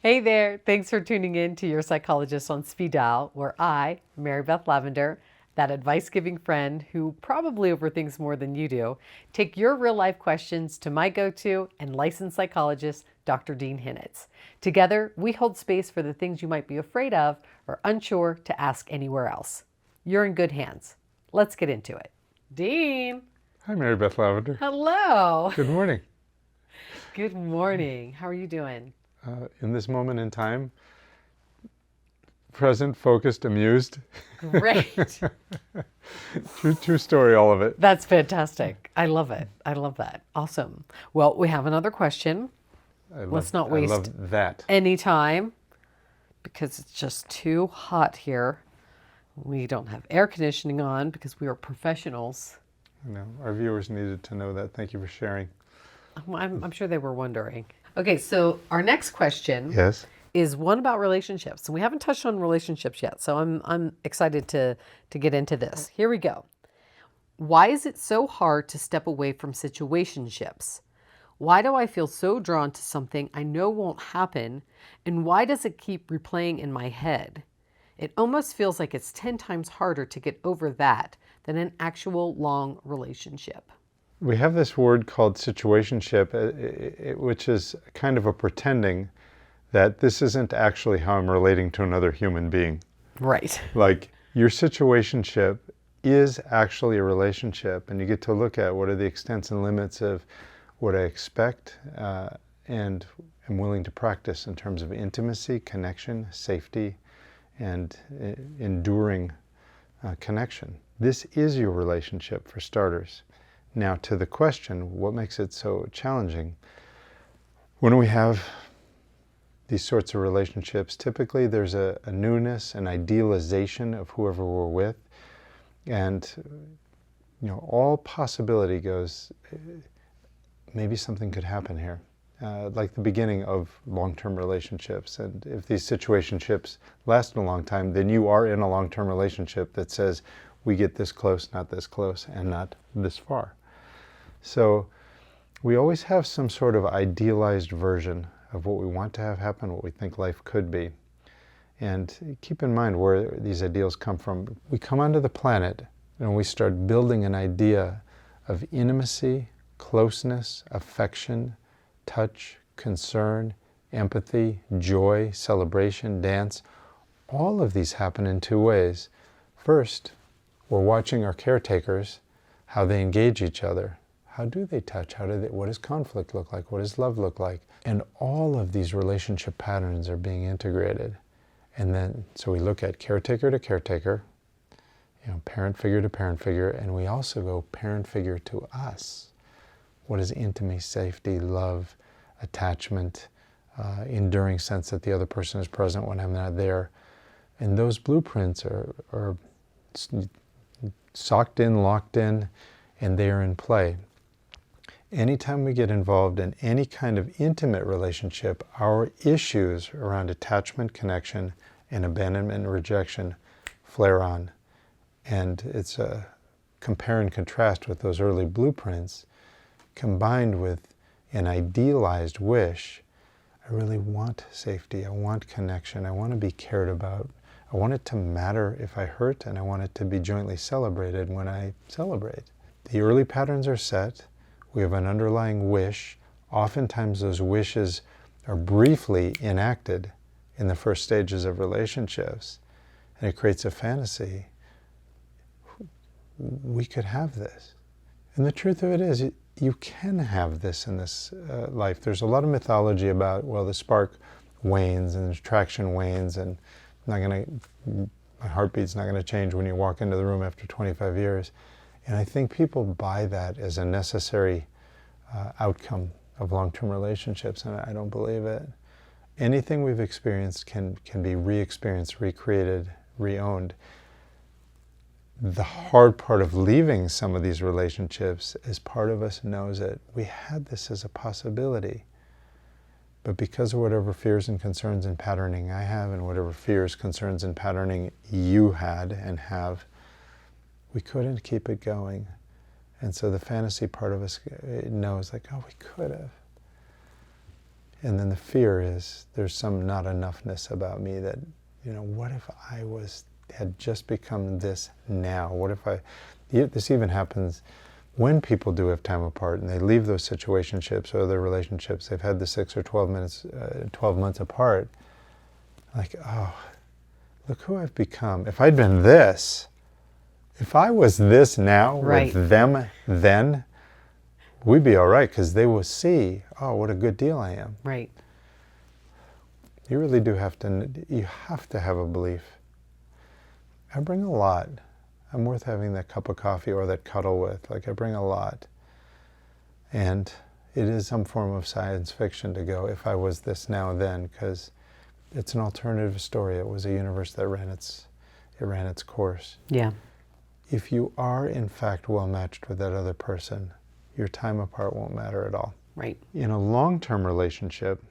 Hey there, thanks for tuning in to Your Psychologist on Speed Dial, where I, Mary Beth Lavender, that advice-giving friend who probably overthinks more than you do, take your real-life questions to my go-to and licensed psychologist, Dr. Dean Hinitz. Together, we hold space for the things you might be afraid of or unsure to ask anywhere else. You're in good hands. Let's get into it. Dean! Hi, Mary Beth Lavender. Hello! Good morning. Good morning. How are you doing? In this moment in time, present, focused, amused. Great. True story, all of it. That's fantastic. I love it. I love that. Awesome. Well, we have another question. Let's not waste I love that. any time because it's just too hot here. We don't have air conditioning on because we are professionals. You know, our viewers needed to know that. Thank you for sharing. I'm sure they were wondering. Okay, so our next question Yes. is one about relationships. And we haven't touched on relationships yet, so I'm excited to get into this. Here we go. Why is it so hard to step away from situationships? Why do I feel so drawn to something I know won't happen? And why does it keep replaying in my head? It almost feels like it's 10 times harder to get over that than an actual long relationship. We have this word called situationship, which is kind of a pretending that this isn't actually how I'm relating to another human being. Right. Like, your situationship is actually a relationship, and you get to look at what are the extents and limits of what I expect and am willing to practice in terms of intimacy, connection, safety, and enduring connection. This is your relationship, for starters. Now, to the question, what makes it so challenging? When we have these sorts of relationships, typically there's a newness, an idealization of whoever we're with, and all possibility goes, maybe something could happen here. Like the beginning of long-term relationships. And if these situationships last a long time, then you are in a long-term relationship that says, we get this close, and not this far. So we always have some sort of idealized version of what we want to have happen, what we think life could be. And keep in mind where these ideals come from. We come onto the planet and we start building an idea of intimacy, closeness, affection, touch, concern, empathy, joy, celebration, dance. All of these happen in two ways. First, we're watching our caretakers, how they engage each other. How do they touch? What does conflict look like? What does love look like? And all of these relationship patterns are being integrated. And then, so we look at caretaker to caretaker, parent figure to parent figure, and we also go parent figure to us. What is intimacy, safety, love, attachment, enduring sense that the other person is present when I'm not there? And those blueprints are socked in, locked in, and they are in play. Anytime we get involved in any kind of intimate relationship, our issues around attachment, connection, and abandonment and rejection flare on. And it's a compare and contrast with those early blueprints, combined with an idealized wish. I really want safety, I want connection, I want to be cared about. I want it to matter if I hurt, and I want it to be jointly celebrated when I celebrate. The early patterns are set. We have an underlying wish. Oftentimes those wishes are briefly enacted in the first stages of relationships, and it creates a fantasy. We could have this. And the truth of it is, you can have this in this life. There's a lot of mythology about, well, the spark wanes and the attraction wanes, and my heartbeat's not going to change when you walk into the room after 25 years. And I think people buy that as a necessary outcome of long-term relationships, and I don't believe it. Anything we've experienced can be re-experienced, recreated, re-owned. The hard part of leaving some of these relationships is part of us knows that we had this as a possibility. But because of whatever fears and concerns and patterning I have, and whatever fears, concerns, and patterning you had and have, we couldn't keep it going. And so the fantasy part of us knows, like, oh, we could have. And then the fear is there's some not enoughness about me that, what if I had just become this now? What if this even happens when people do have time apart and they leave those situationships or their relationships, they've had the 6 or 12 months apart, like, oh, look who I've become. If I'd been this, if I was this now with them then, we'd be all right, because they will see, oh, what a good deal I am. Right. You really do have to have a belief. I bring a lot. I'm worth having that cup of coffee or that cuddle with. Like, I bring a lot. And it is some form of science fiction to go, if I was this now then, because it's an alternative story. It was a universe that ran its course. Yeah. If you are, in fact, well matched with that other person, your time apart won't matter at all. Right. In a long-term relationship,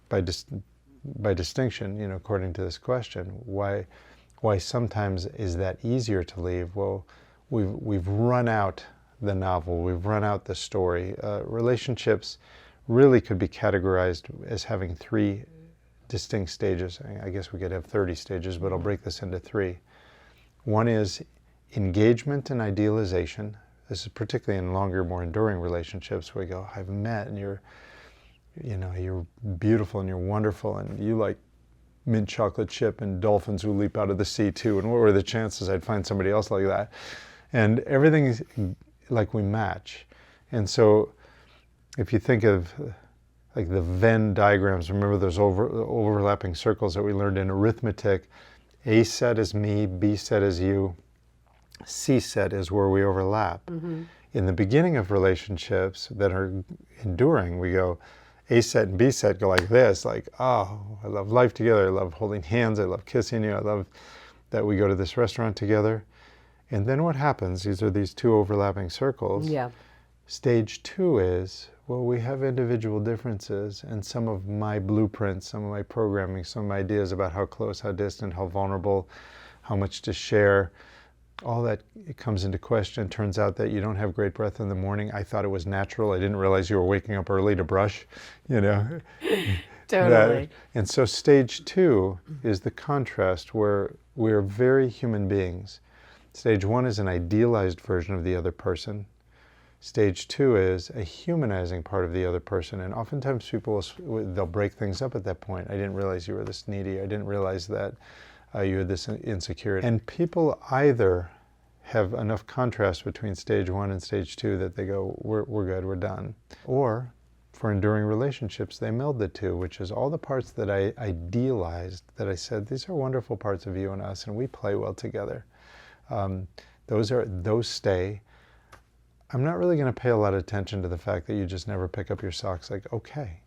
by distinction, according to this question, why sometimes is that easier to leave? Well, we've run out the novel, we've run out the story. Relationships really could be categorized as having 3 distinct stages. I guess we could have 30 stages, but I'll break this into 3. One is engagement and idealization. This is particularly in longer, more enduring relationships where we go, I've met and you're beautiful and you're wonderful and you like mint chocolate chip and dolphins who leap out of the sea too, and what were the chances I'd find somebody else like that? And everything is like we match. And so if you think of like the Venn diagrams, remember those overlapping circles that we learned in arithmetic, A set is me, B set is you, C set is where we overlap. Mm-hmm. In the beginning of relationships that are enduring, we go, A set and B set go like this, like, oh, I love life together, I love holding hands, I love kissing you, I love that we go to this restaurant together. And then what happens, these are these 2 overlapping circles. Yeah. Stage 2 is, well, we have individual differences, and some of my blueprints, some of my programming, some of my ideas about how close, how distant, how vulnerable, how much to share, all that, it comes into question. Turns out that you don't have great breath in the morning. I thought it was natural. I didn't realize you were waking up early to brush, Totally. And so stage 2 is the contrast where we're very human beings. Stage 1 is an idealized version of the other person. Stage 2 is a humanizing part of the other person. And oftentimes people, they'll break things up at that point. I didn't realize you were this needy. I didn't realize that you had this insecurity. And people either have enough contrast between stage 1 and stage 2 that they go, we're good, we're done. Or for enduring relationships, they meld the 2, which is all the parts that I idealized, that I said, these are wonderful parts of you and us, and we play well together. Those stay. I'm not really going to pay a lot of attention to the fact that you just never pick up your socks. Like, okay,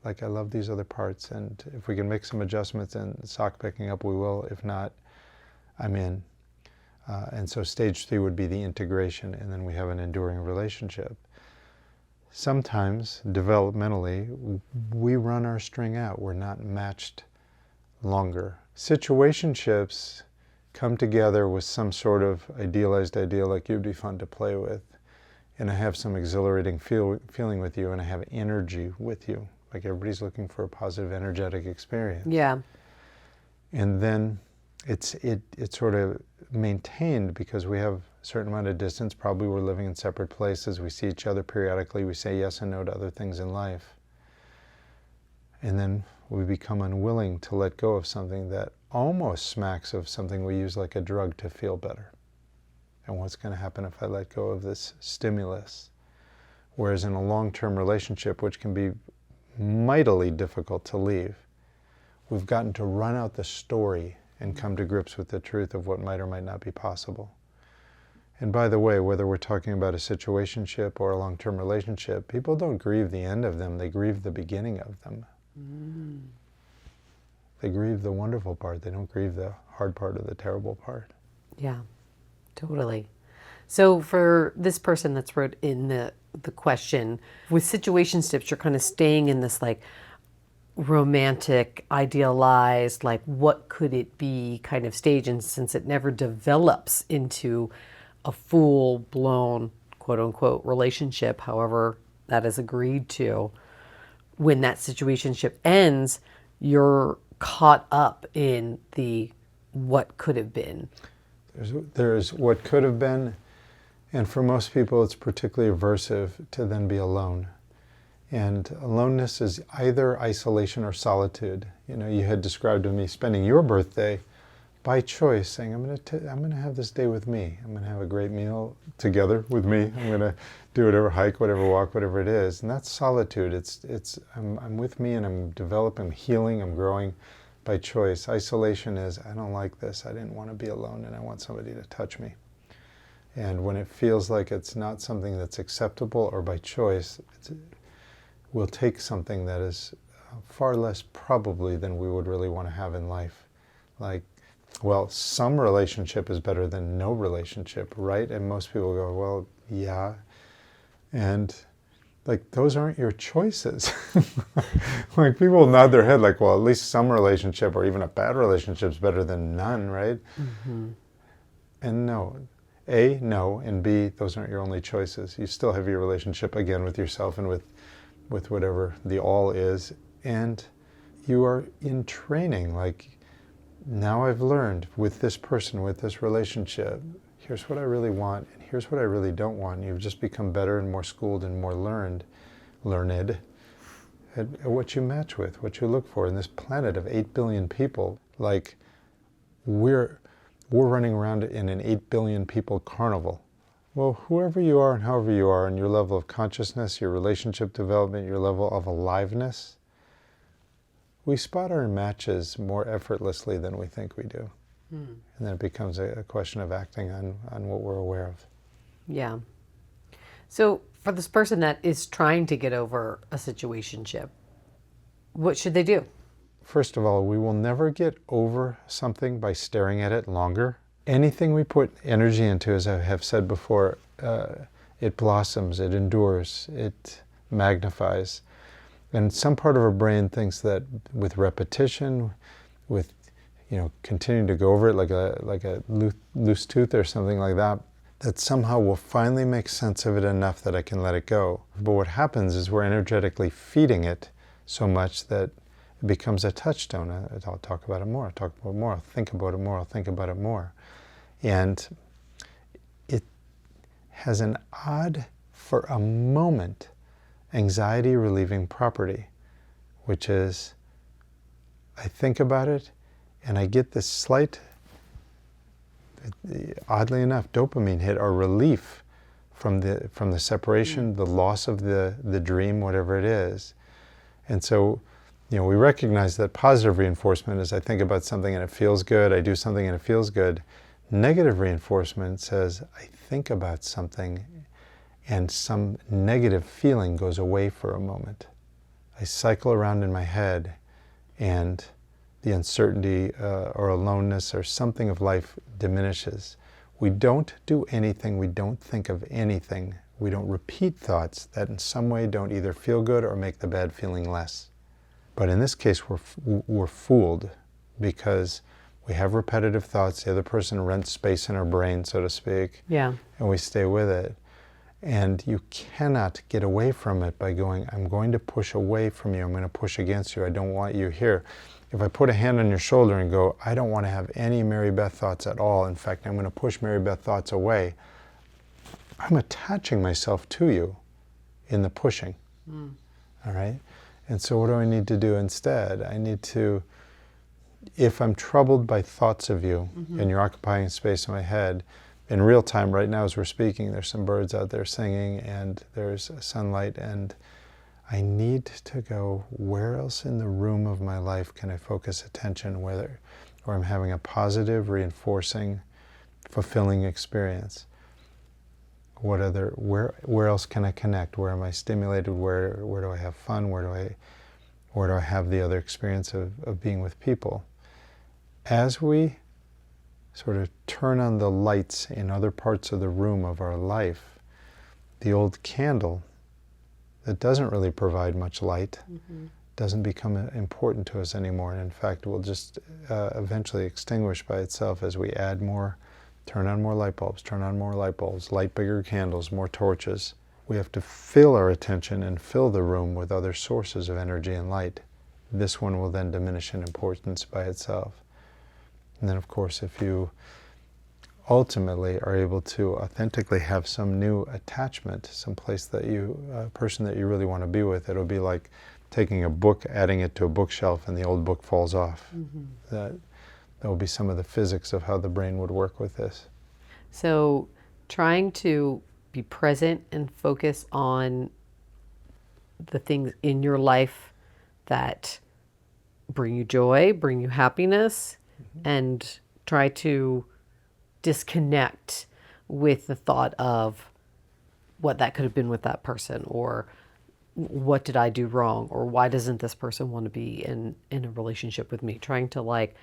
like I love these other parts, and if we can make some adjustments in sock picking up, we will. If not, I'm in. And so stage 3 would be the integration, and then we have an enduring relationship. Sometimes, developmentally, we run our string out. We're not matched longer. Situationships come together with some sort of idealized idea, like you'd be fun to play with, and I have some exhilarating feeling with you, and I have energy with you. Like everybody's looking for a positive, energetic experience. Yeah. And then it's sort of maintained because we have a certain amount of distance. Probably we're living in separate places. We see each other periodically. We say yes and no to other things in life. And then we become unwilling to let go of something that almost smacks of something we use like a drug to feel better. And what's going to happen if I let go of this stimulus? Whereas in a long-term relationship, which can be mightily difficult to leave, we've gotten to run out the story and come to grips with the truth of what might or might not be possible. And by the way, whether we're talking about a situationship or a long-term relationship, people don't grieve the end of them, they grieve the beginning of them. Mm. They grieve the wonderful part, they don't grieve the hard part or the terrible part. Yeah, totally. So for this person that's wrote in the question, with situationships, you're kind of staying in this like romantic, idealized, like what could it be kind of stage, and since it never develops into a full-blown quote-unquote relationship, however that is agreed to, when that situationship ends, you're caught up in the what could have been. There's what could have been, and for most people it's particularly aversive to then be alone. And aloneness is either isolation or solitude. You know, you had described to me spending your birthday by choice, saying, I'm going to have this day with me. I'm going to have a great meal together with me. I'm going to do whatever hike, whatever walk, whatever it is. And that's solitude. I'm with me, and I'm developing, I'm healing, I'm growing by choice. Isolation is, I don't like this. I didn't want to be alone, and I want somebody to touch me. And when it feels like it's not something that's acceptable or by choice, we'll take something that is far less probably than we would really want to have in life. Like, well, some relationship is better than no relationship, right? And most people go, well, yeah. And like, those aren't your choices. Like, people nod their head like, well, at least some relationship or even a bad relationship is better than none, right? Mm-hmm. And no. A, no, and B, those aren't your only choices. You still have your relationship, again, with yourself and with whatever the all is. And you are in training, like, now I've learned with this person, with this relationship, here's what I really want, and here's what I really don't want. And you've just become better and more schooled and more learned at what you match with, what you look for in this planet of 8 billion people. Like, we're running around in an 8 billion people carnival. Well, whoever you are and however you are, and your level of consciousness, your relationship development, your level of aliveness, we spot our matches more effortlessly than we think we do. And then it becomes a question of acting on what we're aware of. Yeah. So for this person that is trying to get over a situationship, what should they do? First of all, we will never get over something by staring at it longer. Anything we put energy into, as I have said before, it blossoms, it endures, it magnifies. And some part of our brain thinks that with repetition, with continuing to go over it like a loose tooth or something like that, that somehow we'll finally make sense of it enough that I can let it go. But what happens is we're energetically feeding it so much that it becomes a touchstone. I'll talk about it more, I'll talk about it more, I'll think about it more, I'll think about it more. And it has an odd, for a moment, anxiety relieving property, which is I think about it and I get this slight, oddly enough, dopamine hit or relief from the separation, the loss of the dream, whatever it is. And so, we recognize that positive reinforcement is I think about something and it feels good, I do something and it feels good. Negative reinforcement says I think about something and some negative feeling goes away for a moment. I cycle around in my head and the uncertainty or aloneness or something of life diminishes. We don't do anything, we don't think of anything, we don't repeat thoughts that in some way don't either feel good or make the bad feeling less. But in this case, we're fooled because we have repetitive thoughts. The other person rents space in our brain, so to speak. Yeah. And we stay with it. And you cannot get away from it by going, I'm going to push away from you. I'm going to push against you. I don't want you here. If I put a hand on your shoulder and go, I don't want to have any Mary Beth thoughts at all. In fact, I'm going to push Mary Beth thoughts away. I'm attaching myself to you in the pushing. All right? And so what do I need to do instead? I need to, if I'm troubled by thoughts of you and you're occupying space in my head, in real time right now as we're speaking, there's some birds out there singing and there's sunlight, and I need to go, where else in the room of my life can I focus attention where I'm having a positive, reinforcing, fulfilling experience? Where else can I connect? Where am I stimulated? Where do I have fun? Where do I have the other experience of being with people? As we sort of turn on the lights in other parts of the room of our life, the old candle that doesn't really provide much light doesn't become important to us anymore. And in fact, it will just eventually extinguish by itself as we add more, turn on more light bulbs, light bigger candles, more torches. we have to fill our attention and fill the room with other sources of energy and light. This one will then diminish in importance by itself. And then, of course, if you ultimately are able to authentically have some new attachment, some place that a person that you really want to be with, it'll be like taking a book, adding it to a bookshelf, and the old book falls off. That will be some of the physics of how the brain would work with this. So trying to be present and focus on the things in your life that bring you joy, bring you happiness, and try to disconnect with the thought of what that could have been with that person, or what did I do wrong, or why doesn't this person want to be in a relationship with me? Trying to like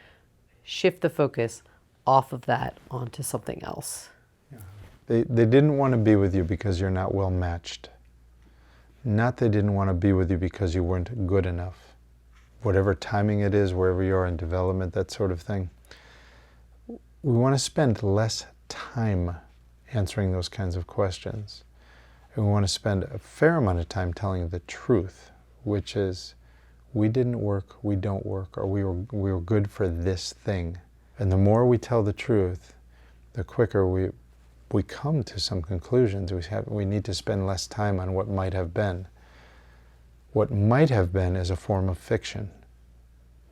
shift the focus off of that onto something else. They didn't want to be with you because you're not well matched. Not they didn't want to be with you because you weren't good enough. Whatever timing it is, wherever you are in development, that sort of thing. We want to spend less time answering those kinds of questions. And we want to spend a fair amount of time telling the truth, which is, we didn't work, we don't work, or we were good for this thing. And the more we tell the truth, the quicker we come to some conclusions. We need to spend less time on what might have been. What might have been is a form of fiction,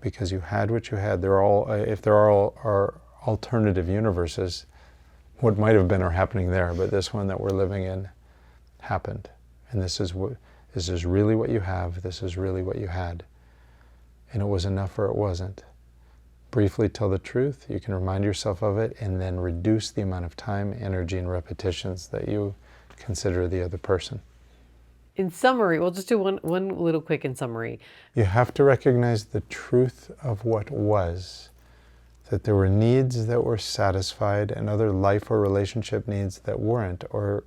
because you had what you had. If there are alternative universes, what might have been are happening there, but this one that we're living in happened. And this is really what you have, this is really what you had. And it was enough or it wasn't. Briefly tell the truth, you can remind yourself of it, and then reduce the amount of time, energy, and repetitions that you consider the other person. In summary, we'll just do one little quick in summary. You have to recognize the truth of what was, that there were needs that were satisfied and other life or relationship needs that weren't, or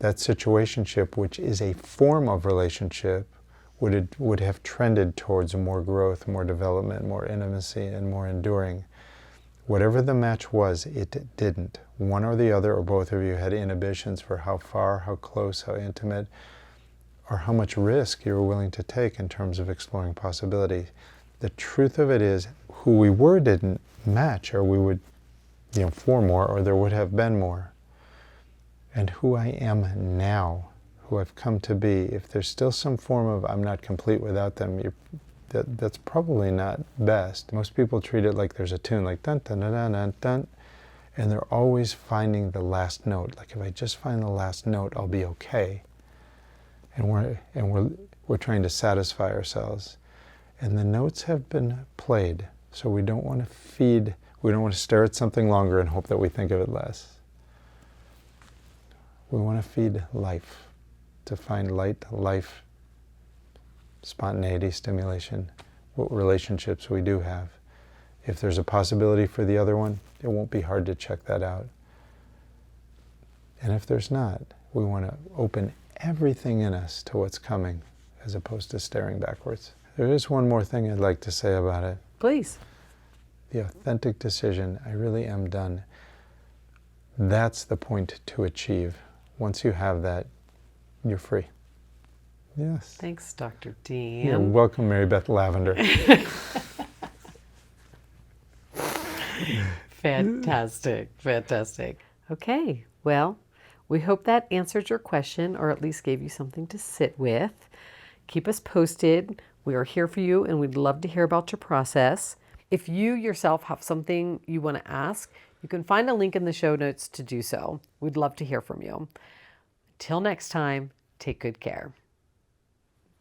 that situationship, which is a form of relationship, would have trended towards more growth, more development, more intimacy, and more enduring. Whatever the match was, it didn't. One or the other, or both of you, had inhibitions for how far, how close, how intimate, or how much risk you were willing to take in terms of exploring possibilities. The truth of it is, who we were didn't match, or we would, form more, or there would have been more. And who I am now, who I've come to be, if there's still some form of I'm not complete without them, that's probably not best. Most people treat it like there's a tune, like dun dun dun dun dun dun, and they're always finding the last note. Like, if I just find the last note, I'll be okay. And we're trying to satisfy ourselves. And the notes have been played, so we don't want to stare at something longer and hope that we think of it less. We want to feed life, to find light, life, spontaneity, stimulation, what relationships we do have. If there's a possibility for the other one, it won't be hard to check that out. And if there's not, we want to open everything in us to what's coming, as opposed to staring backwards. There is one more thing I'd like to say about it. Please. The authentic decision, I really am done. That's the point to achieve. Once you have that, you're free. Yes. Thanks, Dr. Dean. You're welcome, Mary Beth Lavender. Fantastic, fantastic. Okay, well, we hope that answered your question, or at least gave you something to sit with. Keep us posted. We are here for you, and we'd love to hear about your process. If you yourself have something you want to ask, you can find a link in the show notes to do so. We'd love to hear from you. Till next time, take good care.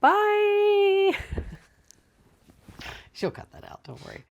Bye. She'll cut that out, don't worry.